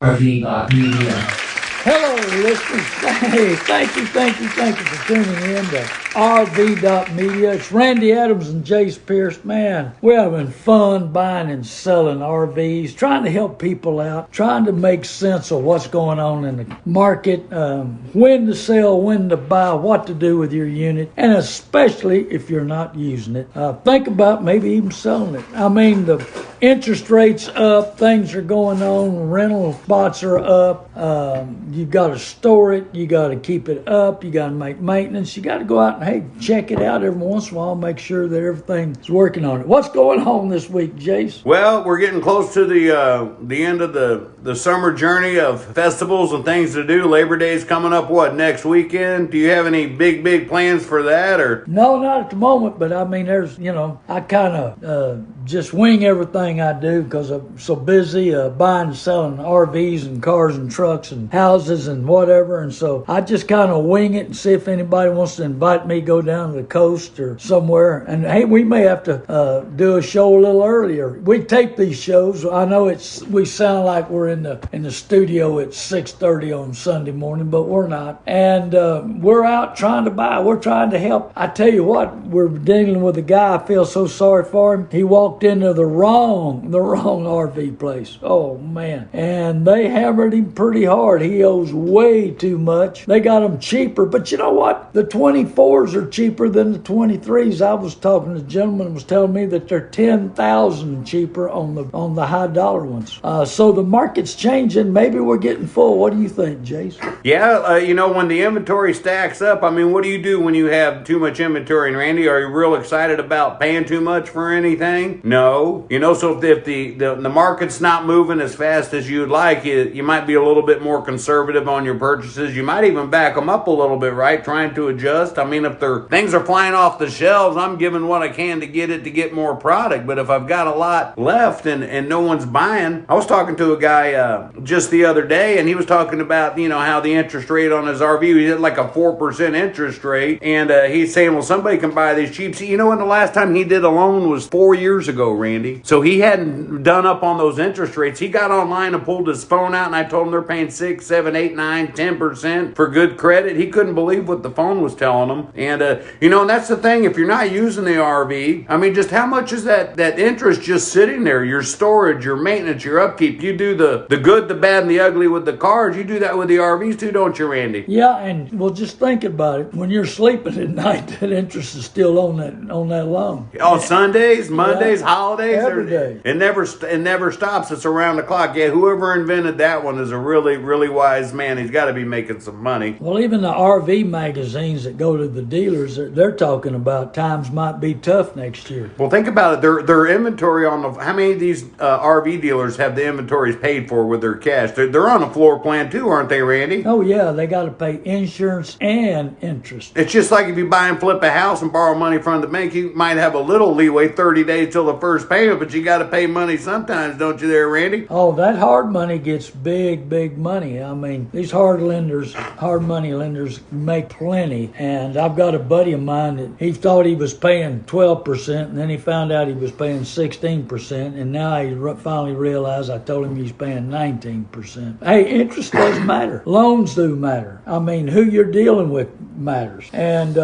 RV.media. Hello, listeners. Hey, thank you for tuning in to RV.media. It's Randy Adams and Jace Pierce. Man, we're having fun buying and selling RVs, trying to help people out, trying to make sense of what's going on in the market, when to sell, when to buy, what to do with your unit, and especially if you're not using it. Think about maybe even selling it. I mean, the interest rates up, things are going on, rental spots are up, you've got to store it, you got to keep it up, you got to make maintenance, you got to go out and, hey, check it out every once in a while, make sure that everything's working on it. What's going on this week, Jace? Well, we're getting close to the end of the summer journey of festivals and things to do. Labor Day's coming up, next weekend? Do you have any big plans for that? Or No, not at the moment, but I mean, there's, I kind of just wing everything I do because I'm so busy buying and selling RVs and cars and trucks and houses and whatever, and so I just kind of wing it and see if anybody wants to invite me, go down to the coast or somewhere. And hey, we may have to do a show a little earlier. We tape these shows. I know we sound like we're in the studio at 6:30 on Sunday morning, but we're not. And we're out trying to buy. We're trying to help. I tell you what, we're dealing with a guy. I feel so sorry for him. He walked into the wrong RV place. Oh man, and they hammered him pretty hard. He owes way too much. They got him cheaper, but you know what? The 24s are cheaper than the 23s. I was talking to a gentleman who was telling me that they're $10,000 cheaper on the high dollar ones. So the market's changing. Maybe we're getting full. What do you think, Jace? yeah, when the inventory stacks up, I mean, what do you do when you have too much inventory? And Randy, are you real excited about paying too much for anything? No. So if the market's not moving as fast as you'd like, you might be a little bit more conservative on your purchases. You might even back them up a little bit, right? Trying to adjust. I mean, if things are flying off the shelves, I'm giving what I can to get more product. But if I've got a lot left and no one's buying, I was talking to a guy just the other day, and he was talking about, how the interest rate on his RV, he had like a 4% interest rate, and he's saying, well, somebody can buy these cheap. See, when the last time he did a loan was 4 years ago, Randy. So he hadn't done up on those interest rates. He got online and pulled his phone out, and I told him they're paying 6, 7, 8, 9, 10% for good credit. He couldn't believe what the phone was telling him. And, and that's the thing. If you're not using the RV, I mean, just how much is that interest just sitting there? Your storage, your maintenance, your upkeep. You do the good, the bad, and the ugly with the cars. You do that with the RVs too, don't you, Randy? Yeah, and well, just think about it. When you're sleeping at night, that interest is still on that loan. On Sundays, Mondays, holidays, every day. It never stops. It's around the clock. Yeah, whoever invented that one is a really, really wise man. He's got to be making some money. Well, even the RV magazines that go to the dealers, they're talking about times might be tough next year. Well, think about it. Their inventory how many of these RV dealers have the inventories paid for with their cash? They're on a floor plan too, aren't they, Randy? Oh yeah, they got to pay insurance and interest. It's just like if you buy and flip a house and borrow money from the bank, you might have a little leeway, 30 days till the first payment, but you got to pay money sometimes, don't you there, Randy? Oh, that hard money gets big money. I mean, these hard money lenders make plenty. And I've got a buddy of mine that he thought he was paying 12%, and then he found out he was paying 16%, and now he finally realized I told him he's paying 19%. Hey, interest does matter. Loans do matter. I mean, who you're dealing with matters. And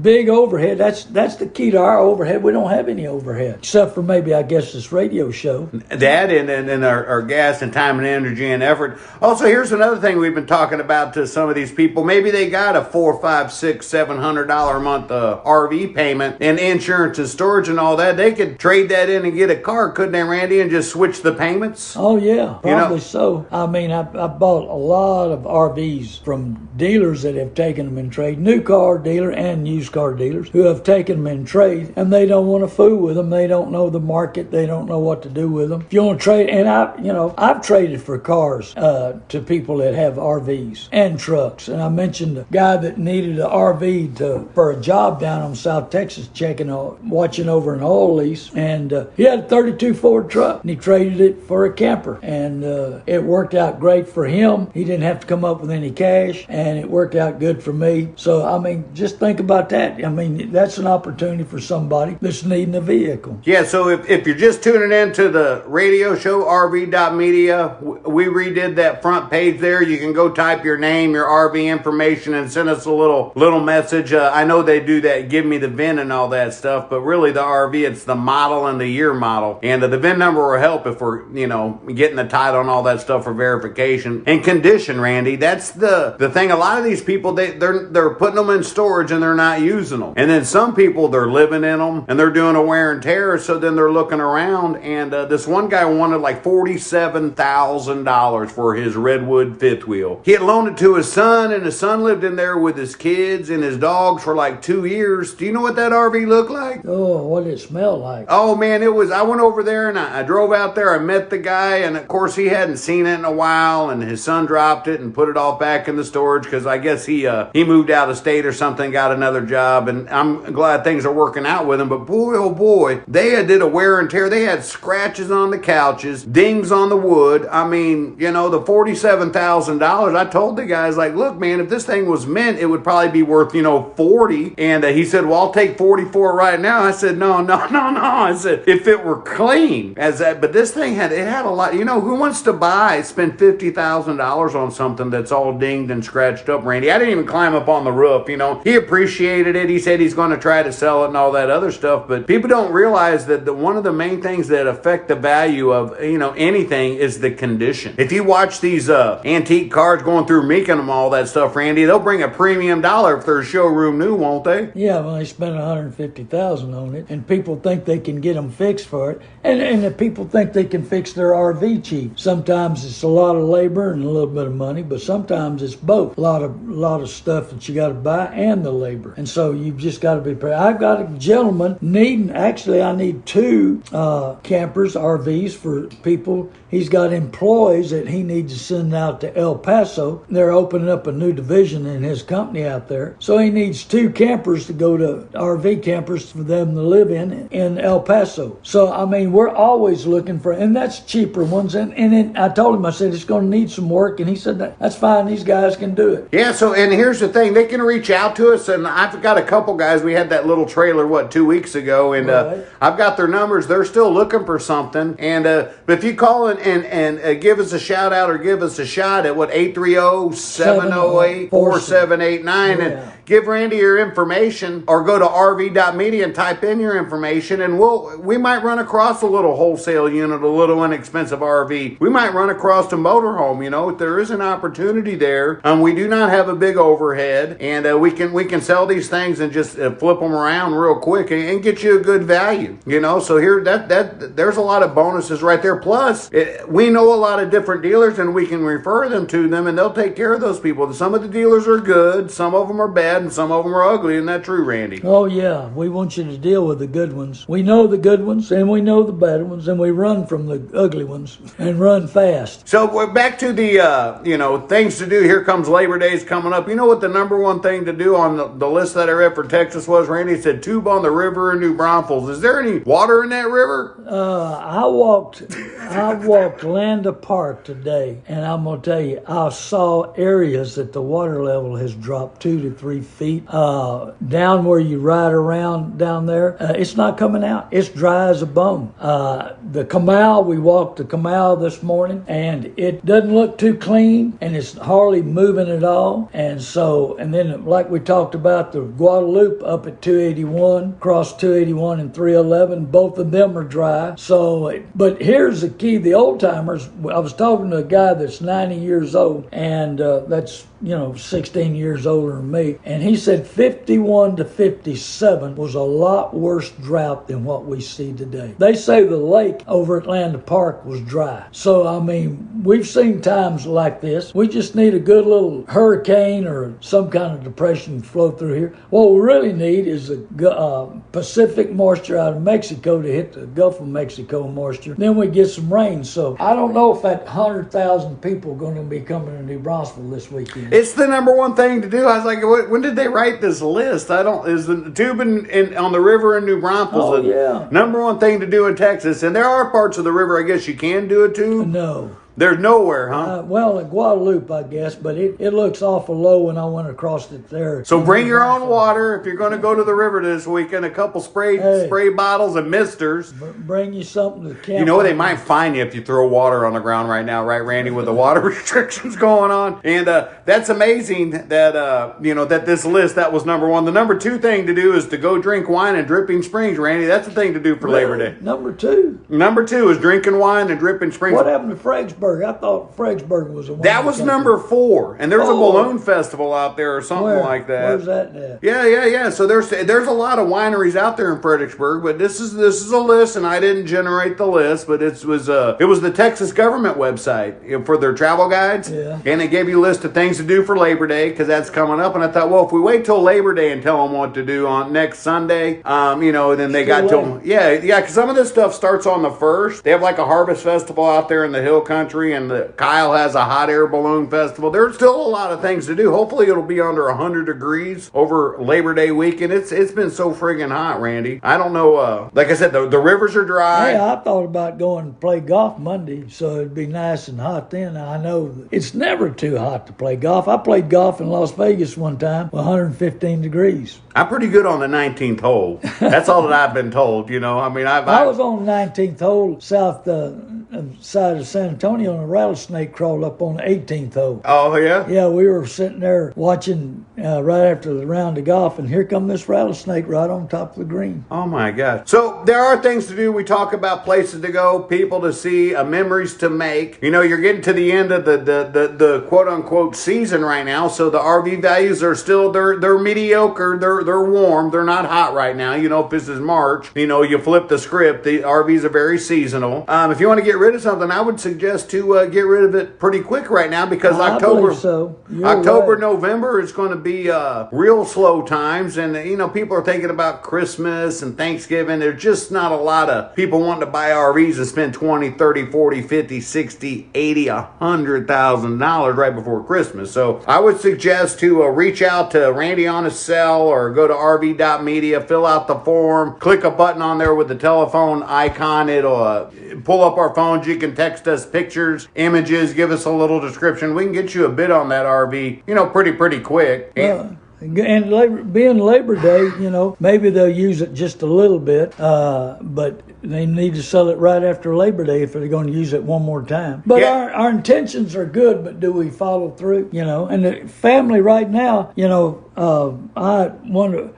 big overhead, that's the key to our overhead. We don't have any overhead, except for maybe, I guess, this radio show. That and our gas and time and energy and effort. Also, here's another thing we've been talking about to some of these people. Maybe they got a $400, $500, $600, $700 a month RV payment and insurance and storage and all that. They could trade that in and get a car, couldn't they, Randy, and just switch the payments? Oh yeah, probably so. I mean, I bought a lot of RVs from dealers that have taken them in trade, new car dealer and used car dealers who have taken them in trade, and they don't want to fool with them. They don't know the market. They don't know what to do with them. If you want to trade, and I've traded for cars to people that have RVs and trucks. And I mentioned a guy that needed an RV for a job down on South Texas, watching over an oil lease, and he had a 32 Ford truck, and he traded it for a camper, and it worked out great for him. He didn't have to come up with any cash, and it worked out good for me. So, I mean, just think about that. I mean, that's an opportunity for somebody that's needing a vehicle. Yeah, so if you're just tuning in to the radio show, RV.media, we redid that front page there. You can go type your name, your RV information, and send us a little message. I know they do that, give me the VIN and all that stuff, but really the RV, it's the model and the year model. And the VIN number will help if we're, getting the title and all that stuff for verification. And condition, Randy, that's the thing. A lot of these people, they're putting them in storage and they're not using them. And then some people, they're living in them and they're doing a wear and tear. So then they're looking around, and this one guy wanted like $47,000 for his redwood fifth wheel. He had loaned it to his son, and his son lived in there with his kids and his dogs for like 2 years. Do you know what that RV looked like? Oh, what did it smell like? Oh man, I went over there and I drove out there. I met the guy, and of course he hadn't seen it in a while, and his son dropped it and put it all back in the storage because I guess he moved out of state or something, got another job, and I'm glad things are working out with him. But boy, oh boy, they did a wear and tear. They had scratches on the couches, dings on the wood. I mean, the $47,000. I told the guys, like, look, man, if this thing was mint, it would probably be worth, 40. And he said, well, I'll take 44 right now. I said, no. I said, if it were clean but this thing had a lot. Who wants to spend $50,000 on something that's all dinged and scratched up, Randy? I didn't even climb up on the roof. He appreciated it. He said he's going to try to sell it and all that other stuff. But people don't realize that one of the main things that affect the value of, anything is the condition. If you watch these antique cars going through Meekin and all that stuff, Randy, they'll bring a premium dollar if they're showroom new, won't they? Yeah, well, they spend $150,000 on it, and people think they can get them fixed for it. And the people think they can fix their RV cheap. Sometimes it's a lot of labor and a little bit of money, but sometimes it's both. A lot of stuff that you got to buy and the labor. And so you've just got to be prepared. I've got a gentleman I need 2 campers, RVs for people. He's got employees that he needs to send out to El Paso. They're opening up a new division in his company out there. So he needs 2 campers to go to RV campers for them to live in El Paso. So, I mean, we're always looking for, and that's cheaper ones. And I told him, I said, it's going to need some work. And he said, that's fine. These guys can do it. Yeah, so, and here's the thing. They can reach out to us. And I've got a couple guys. We had that little trailer, 2 weeks ago. And right. I've got their numbers. They're still looking for something. And but if you call and give us a shout out or give us a shot at 830-708-4789 and give Randy your information, or go to RV.media and type in your information, and we might run across a little wholesale unit, a little inexpensive RV. We might run across a motorhome. If there is an opportunity there. We do not have a big overhead, and we can sell these things and just flip them around real quick and get you a good value. So here there's a lot of bonuses right there. Plus, we know a lot of different dealers, and we can refer them to them, and they'll take care of those people. Some of the dealers are good, some of them are bad, and some of them are ugly. Isn't that true, Randy? Oh, yeah. We want you to deal with the good ones. We know the good ones, and we know the bad ones, and we run from the ugly ones and run fast. So we're back to the, things to do. Here comes Labor Day's coming up. You know what the number one thing to do on the list that I read for Texas was, Randy? It said tube on the river in New Braunfels. Is there any water in that river? I walked Landa Park today, and I'm going to tell you, I saw areas that the water level has dropped 2 to 3 feet. Down where you ride around down there, it's not coming out. It's dry as a bone. The canal, we walked the canal this morning, and it doesn't look too clean, and it's hardly moving at all. And then like we talked about, the Guadalupe up at 281, across 281 and 311, both of them are dry. So, but here's the key, the old timers, I was talking to a guy that's 90 years old, and that's 16 years older than me, and he said 51 to 57 was a lot worse drought than what we see today. They say the lake over at Landa Park was dry. So, I mean, we've seen times like this. We just need a good little hurricane or some kind of depression to flow through here. What we really need is a Pacific moisture out of Mexico to hit the Gulf of Mexico moisture. Then we get some rain. So, I don't know if that 100,000 people are going to be coming to New Braunfels this weekend. It's the number one thing to do. I was like, when did they write this list? Is the tubing on the river in New Braunfels the number one thing to do in Texas? And there are parts of the river, I guess, you can do it too. No. There's nowhere, huh? Well, at Guadalupe, I guess, but it looks awful low when I went across it there. So bring your own water if you're going to go to the river this weekend. A couple spray bottles and misters. Bring you something to camp. You know, they might fine you if you throw water on the ground right now, right, Randy, with the water restrictions going on. And that's amazing that, that this list, that was number one. The number two thing to do is to go drink wine in Dripping Springs, Randy. That's the thing to do for Labor Day. Number two? Number two is drinking wine in Dripping Springs. What happened to Fredericksburg? I thought Fredericksburg was a wine That was country. number four. And there's a balloon festival out there or something like that. Where's that at? Yeah. So there's a lot of wineries out there in Fredericksburg, but this is a list, and I didn't generate the list, but it was the Texas government website for their travel guides, and it gave you a list of things to do for Labor Day because that's coming up. And I thought, well, if we wait till Labor Day and tell them what to do on next Sunday, then they got till because some of this stuff starts on the 1st. They have like a harvest festival out there in the hill country, and Kyle has a hot air balloon festival. There's still a lot of things to do. Hopefully, it'll be under 100 degrees over Labor Day weekend. It's been so friggin' hot, Randy. I don't know. Like I said, the rivers are dry. Hey, I thought about going to play golf Monday, so it'd be nice and hot then. I know it's never too hot to play golf. I played golf in Las Vegas one time with 115 degrees. I'm pretty good on the 19th hole. That's all that I've been told. I was on the 19th hole south side of San Antonio, and a rattlesnake crawled up on the 18th hole. Oh, yeah? Yeah, we were sitting there watching right after the round of golf, and here come this rattlesnake right on top of the green. Oh, my gosh. So there are things to do. We talk about places to go, people to see, memories to make. You're getting to the end of the quote-unquote season right now, so the RV values are still, they're mediocre. They're warm. They're not hot right now. If this is March, you flip the script. The RVs are very seasonal. If you want to get rid of something, I would suggest to get rid of it pretty quick right now because October, November is going to be real slow times, and people are thinking about Christmas and Thanksgiving. There's just not a lot of people wanting to buy RVs and spend $20, $30, $40, $50, $60, $80, $100,000 right before Christmas. So I would suggest to reach out to Randy on his cell or go to RV.media, fill out the form, click a button on there with the telephone icon. It'll pull up our phones. You can text us pictures, images, give us a little description. We can get you a bid on that RV, pretty quick. And being Labor Day, maybe they'll use it just a little bit, but they need to sell it right after Labor Day if they're going to use it one more time. But our intentions are good, but do we follow through? And the family right now,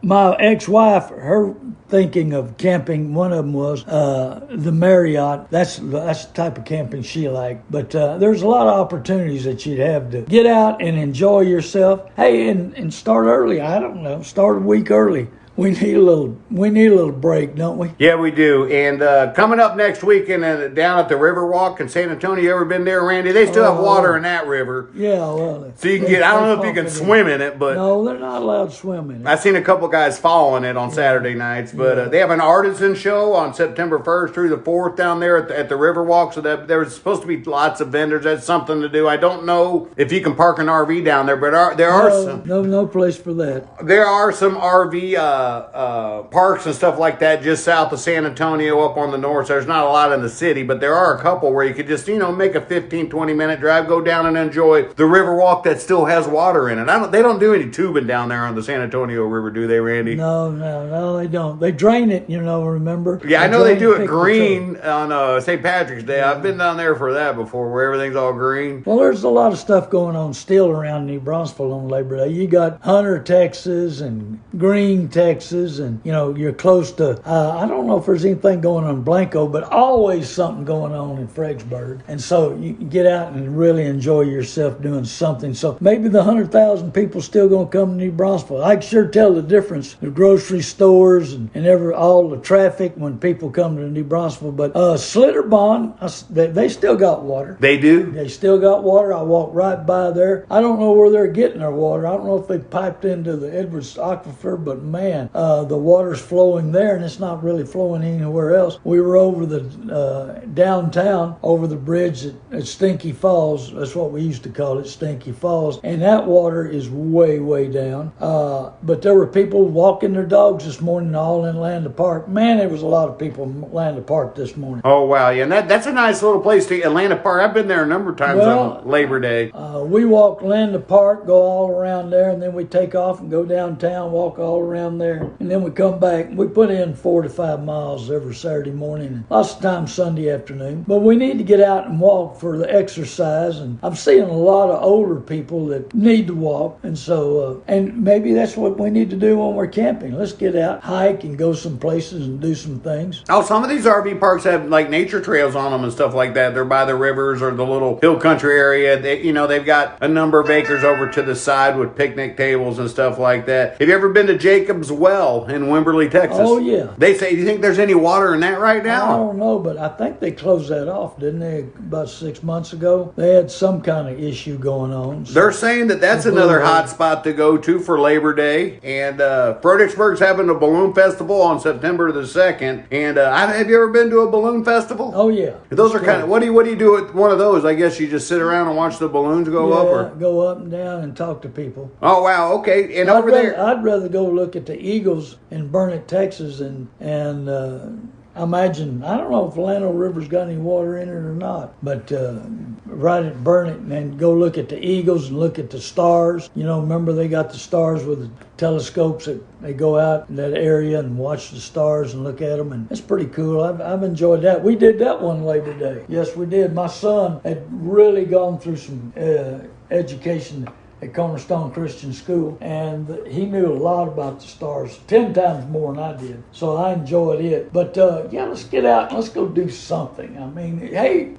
my ex-wife, her thinking of camping, one of them was the Marriott. That's the type of camping she liked. But there's a lot of opportunities that you'd have to get out and enjoy yourself. Hey, and start early. I don't know, start a week early. We need a little break, don't we? Yeah, we do. And coming up next weekend down at the Riverwalk in San Antonio, you ever been there, Randy? They still have water in that river. Yeah, well. So you can get, I don't know if you can swim in it, but. No, they're not allowed to swim in it. I've seen a couple guys fall in it on Saturday nights, but they have an artisan show on September 1st through the 4th down there at the Riverwalk, so that there's supposed to be lots of vendors. That's something to do. I don't know if you can park an RV down there, but there are some. No place for that. There are some RV parks and stuff like that just south of San Antonio up on the north. So there's not a lot in the city, but there are a couple where you could just, make a 15-20 minute drive, go down and enjoy the Riverwalk that still has water in it. They don't do any tubing down there on the San Antonio River, do they, Randy? No, they don't. They drain it, remember? Yeah, I know they do it green on St. Patrick's Day. I've been down there for that before, where everything's all green. Well, there's a lot of stuff going on still around New Braunfels on Labor Day. You got Hunter, Texas, and Green, Texas, and you're close to I don't know if there's anything going on in Blanco, but always something going on in Fredericksburg. And so you can get out and really enjoy yourself doing something. So maybe the 100,000 people still going to come to New Braunfels. I can sure tell the difference. The grocery stores and all the traffic when people come to New Braunfels. But Slitterbond, they still got water. They do? They still got water. I walked right by there. I don't know where they're getting their water. I don't know if they piped into the Edwards Aquifer, but man, man, the water's flowing there and it's not really flowing anywhere else. We were over the downtown, over the bridge at Stinky Falls. That's what we used to call it, Stinky Falls. And that water is way, way down. But there were people walking their dogs this morning all in Atlanta Park. Man, there was a lot of people in Atlanta Park this morning. Oh, wow. Yeah, and that's a nice little place to Atlanta Park. I've been there a number of times on Labor Day. We walk Atlanta Park, go all around there, and then we take off and go downtown, walk all around there. And then we come back. We put in 4 to 5 miles every Saturday morning, and lots of times Sunday afternoon. But we need to get out and walk for the exercise, and I'm seeing a lot of older people that need to walk. And so, and maybe that's what we need to do when we're camping. Let's get out, hike, and go some places and do some things. Oh, some of these RV parks have like nature trails on them and stuff like that. They're by the rivers or the little hill country area. They've got a number of acres over to the side with picnic tables and stuff like that. Have you ever been to Jacob's Well in Wimberley, Texas? Oh, yeah. They say, do you think there's any water in that right now? I don't know, but I think they closed that off, didn't they, about 6 months ago? They had some kind of issue going on. So they're saying that's another hot spot to go to for Labor Day. And Fredericksburg's having a balloon festival on September the 2nd. And have you ever been to a balloon festival? Oh, yeah. Those are kind of, what do you do at one of those? I guess you just sit around and watch the balloons go up? Or go up and down and talk to people. Oh, wow. Okay. And I'd rather go look at the Eagles in Burnet, Texas, and imagine, I don't know if Llano River's got any water in it or not, but right at Burnet, and go look at the Eagles and look at the stars. Remember they got the stars with the telescopes that they go out in that area and watch the stars and look at them, and it's pretty cool. I've enjoyed that. We did that one Labor Day. Yes, we did. My son had really gone through some education at Cornerstone Christian School, and he knew a lot about the stars, 10 times more than I did. So I enjoyed it. But let's get out and let's go do something. I mean, hey,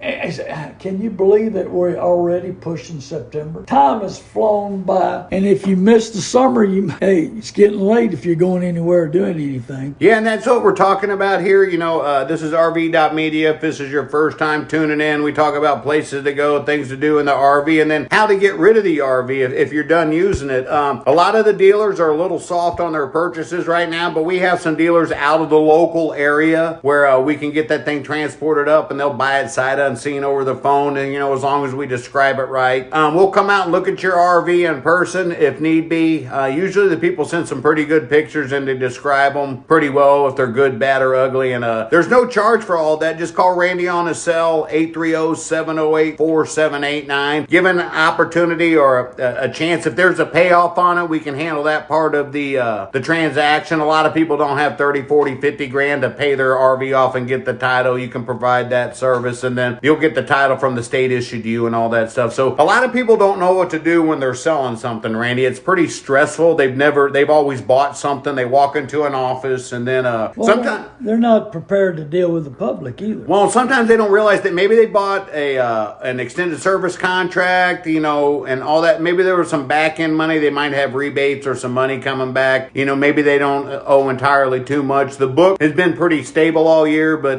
can you believe that we're already pushing September? Time has flown by, and if you miss the summer, it's getting late if you're going anywhere or doing anything. Yeah, and that's what we're talking about here. This is RV.media. If this is your first time tuning in, we talk about places to go, things to do in the RV, and then how to get rid of the RV if you're done using it. A lot of the dealers are a little soft on their purchases right now, but we have some dealers out of the local area where we can get that thing transported up, and they'll buy it sight unseen over the phone, and as long as we describe it right. We'll come out and look at your RV in person if need be. Usually the people send some pretty good pictures, and they describe them pretty well if they're good, bad, or ugly, and there's no charge for all that. Just call Randy on his cell, 830-708-4789. Give an opportunity or a chance. If there's a payoff on it, we can handle that part of the transaction. A lot of people don't have 30, 40, 50 grand to pay their RV off and get the title. You can provide that service, and then you'll get the title from the state issued you and all that stuff. So a lot of people don't know what to do when they're selling something, Randy. It's pretty stressful. They've always bought something. They walk into an office, and then sometimes they're not prepared to deal with the public either. Well, sometimes they don't realize that maybe they bought an extended service contract, and all that. Maybe there was some back end money. They might have rebates or some money coming back. Maybe they don't owe entirely too much. The book has been pretty stable all year, but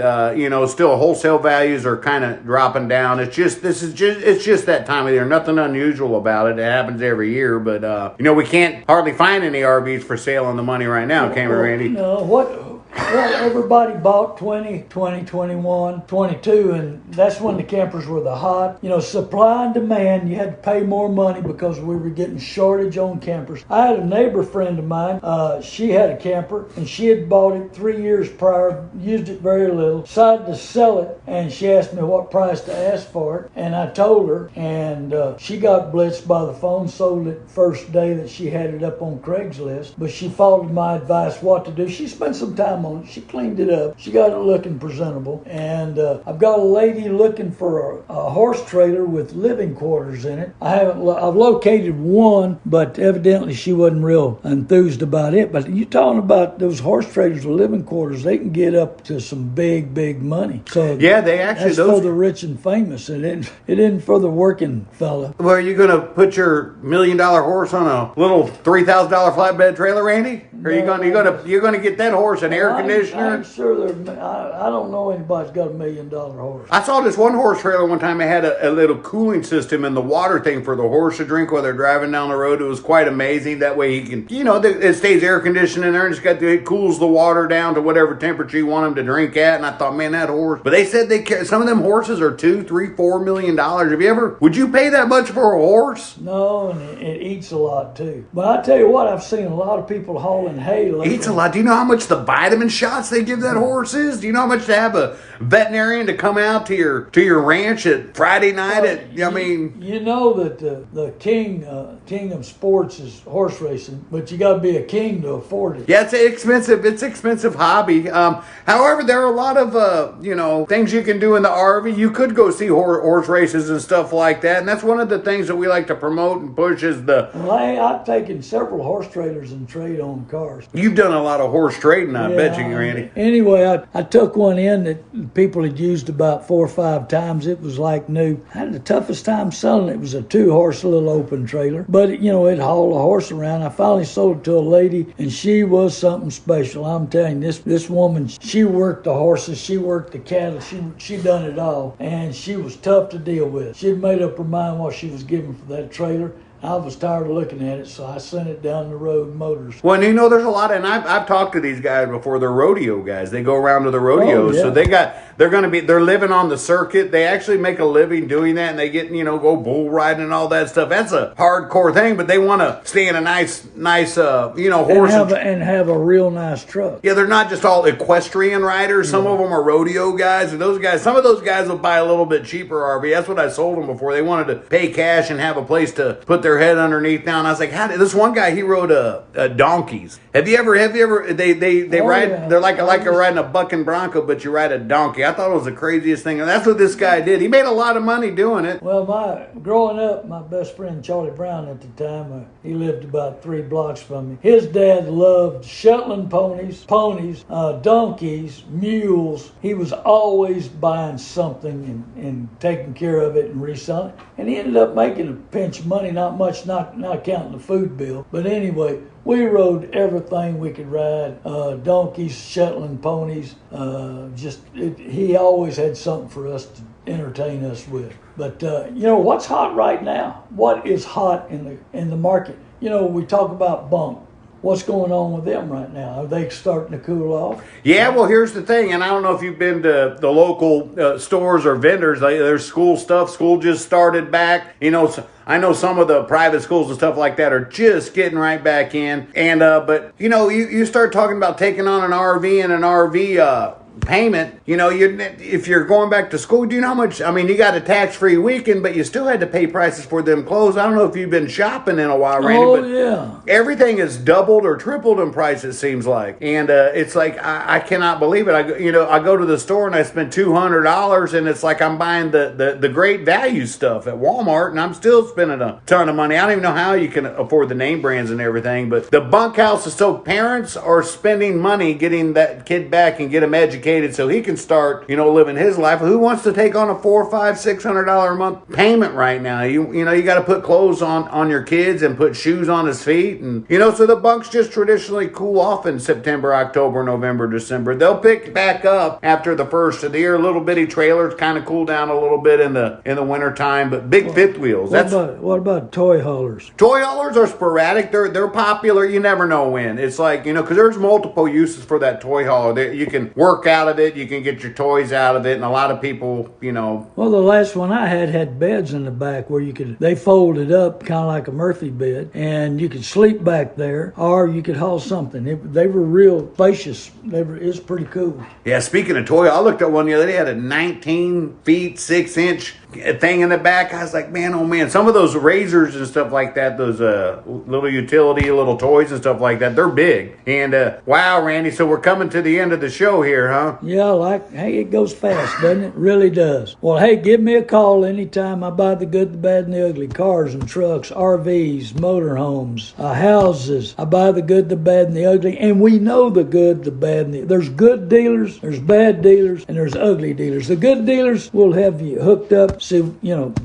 still wholesale values are kind of dropping down. It's just that time of year. Nothing unusual about it. It happens every year, but we can't hardly find any RVs for sale on the money right now, can we, Randy? No, everybody bought 20, 21, 22, and that's when the campers were the hot. Supply and demand, you had to pay more money because we were getting shortage on campers. I had a neighbor friend of mine, she had a camper, and she had bought it 3 years prior, used it very little, decided to sell it, and she asked me what price to ask for it, and I told her, and she got blitzed by the phone, sold it first day that she had it up on Craigslist, but she followed my advice what to do. She spent some time on it. She cleaned it up. She got it looking presentable. And I've got a lady looking for a horse trailer with living quarters in it. I've located one, but evidently she wasn't real enthused about it. But you're talking about those horse trailers with living quarters, they can get up to some big, big money. So yeah, that's for the rich and famous. It isn't for the working fella. Well, are you going to put your $1 million horse on a little $3,000 flatbed trailer, Randy? Or you're going to get that horse an air air I conditioner. ain't sure I don't know anybody's got $1 million horse. I saw this one horse trailer one time. It had a little cooling system in the water thing for the horse to drink while they're driving down the road. It was quite amazing. That way he can, it stays air conditioned in there and it cools the water down to whatever temperature you want him to drink at. And I thought, man, that horse. But they said some of them horses are $2, $3, $4 million. Would you pay that much for a horse? No, and it eats a lot too. But I tell you what, I've seen a lot of people hauling hay lately. Eats a lot. Do you know how much the vitamin shots they give that horse is? Do you know how much to have a veterinarian to come out to your ranch at Friday night? You know that the king of sports is horse racing, but you got to be a king to afford it. Yeah, it's expensive. It's expensive hobby. However, there are a lot of things you can do in the RV. You could go see horse races and stuff like that, and that's one of the things that we like to promote and push is the. Well, I've taken several horse trailers and trade on cars. You've done a lot of horse trading, I bet you, Randy. Anyway, I took one in that people had used about 4 or 5 times. It was like new. I had the toughest time selling it. It was a 2-horse little open trailer, but it hauled a horse around. I finally sold it to a lady, and she was something special. I'm telling you, this woman, she worked the horses, she worked the cattle, she done it all, and she was tough to deal with. She'd made up her mind what she was giving for that trailer. I was tired of looking at it, so I sent it down the road motors. Well, there's a lot, and I've talked to these guys before. They're rodeo guys. They go around to the rodeos, so they're living on the circuit. They actually make a living doing that, and they get go bull riding and all that stuff. That's a hardcore thing, but they want to stay in a nice horse and have a real nice truck. Yeah, they're not just all equestrian riders. Some of them are rodeo guys, and some of those guys will buy a little bit cheaper RV. That's what I sold them before. They wanted to pay cash and have a place to put their head underneath now, and I was like, this one guy, he rode donkeys. Have you ever they ride, yeah. They're like riding a bucking bronco, but you ride a donkey. I thought it was the craziest thing, and that's what this guy did. He made a lot of money doing it. Well, growing up, my best friend Charlie Brown at the time, he lived about 3 blocks from me. His dad loved Shetland ponies, donkeys, mules. He was always buying something and taking care of it and reselling it. And he ended up making a pinch of money, not much, not counting the food bill. But anyway, we rode everything we could ride, donkeys, Shetland ponies. He always had something for us to entertain us with. But what's hot right now? What is hot in the market? We talk about bunk. What's going on with them right now? Are they starting to cool off? Yeah, well, here's the thing, and I don't know if you've been to the local stores or vendors. There's school stuff. School just started back. I know some of the private schools and stuff like that are just getting right back in. And but you start talking about taking on an RV and an RV payment. If you're going back to school, do you know how much? You got a tax-free weekend, but you still had to pay prices for them clothes. I don't know if you've been shopping in a while, Randy, but yeah, everything is doubled or tripled in price, it seems like. And it's like I cannot believe it. I go to the store and I spend $200, and it's like I'm buying the great value stuff at Walmart, and I'm still spending a ton of money. I don't even know how you can afford the name brands and everything, but the bunkhouse is so parents are spending money getting that kid back and get him educated so he can start, living his life. Who wants to take on a $400, $500, $600 a month payment right now? You got to put clothes on your kids and put shoes on his feet, and so the bunks just traditionally cool off in September, October, November, December. They'll pick back up after the first of the year. Little bitty trailers kind of cool down a little bit in the winter time, but big fifth wheels. What about toy haulers? Toy haulers are sporadic. They're popular. You never know when. It's like because there's multiple uses for that toy hauler. You can work out of it, you can get your toys out of it, and a lot of people, Well, the last one I had beds in the back where they folded up kind of like a Murphy bed, and you could sleep back there, or you could haul something. They were real spacious. It's pretty cool. Yeah, speaking of toy, I looked at one the other day. Had a 19 feet 6 inch thing in the back. I was like, man, oh man, some of those razors and stuff like that, those little utility little toys and stuff like that, they're big. And wow, Randy, so we're coming to the end of the show here, huh? Yeah, hey, it goes fast, doesn't it? Really does. Well, hey, give me a call anytime. I buy the good, the bad, and the ugly. Cars and trucks, RVs, motorhomes, houses. I buy the good, the bad, and the ugly. And we know the good, the bad, and there's good dealers, there's bad dealers, and there's ugly dealers. The good dealers will have you hooked up see,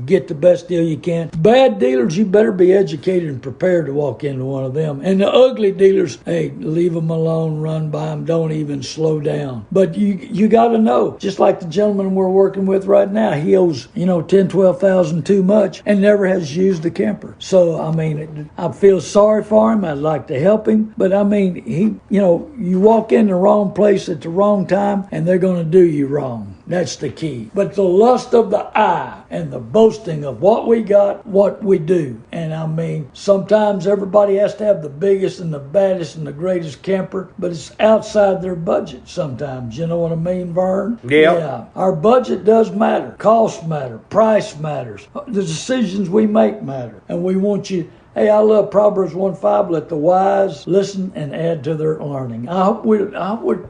get the best deal you can. Bad dealers, you better be educated and prepared to walk into one of them. And the ugly dealers, hey, leave them alone, run by them, don't even slow down. But you got to know, just like the gentleman we're working with right now, he owes, 10, 12,000 too much and never has used the camper. So, I mean, I feel sorry for him. I'd like to help him. But, I mean, you walk in the wrong place at the wrong time and they're going to do you wrong. That's the key. But the lust of the eye and the boasting of what we got, what we do. And I mean, sometimes everybody has to have the biggest and the baddest and the greatest camper, but it's outside their budget sometimes. You know what I mean, Vern? Yep. Yeah. Our budget does matter. Cost matter. Price matters. The decisions we make matter. And we want you... Hey, I love Proverbs 1:5. Let the wise listen and add to their learning. I hope we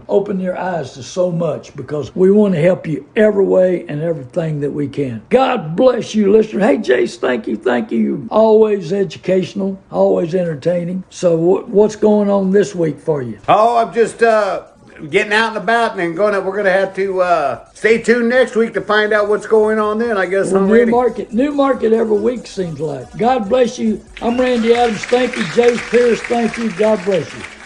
open your eyes to so much, because we want to help you every way and everything that we can. God bless you, listener. Hey, Jace, thank you. Always educational, always entertaining. So what's going on this week for you? Oh, I'm just getting out and about, and we're gonna have to stay tuned next week to find out what's going on then. I guess I'm ready. New market every week seems like. God bless you. I'm Randy Adams. Thank you. Jace Pierce, thank you. God bless you.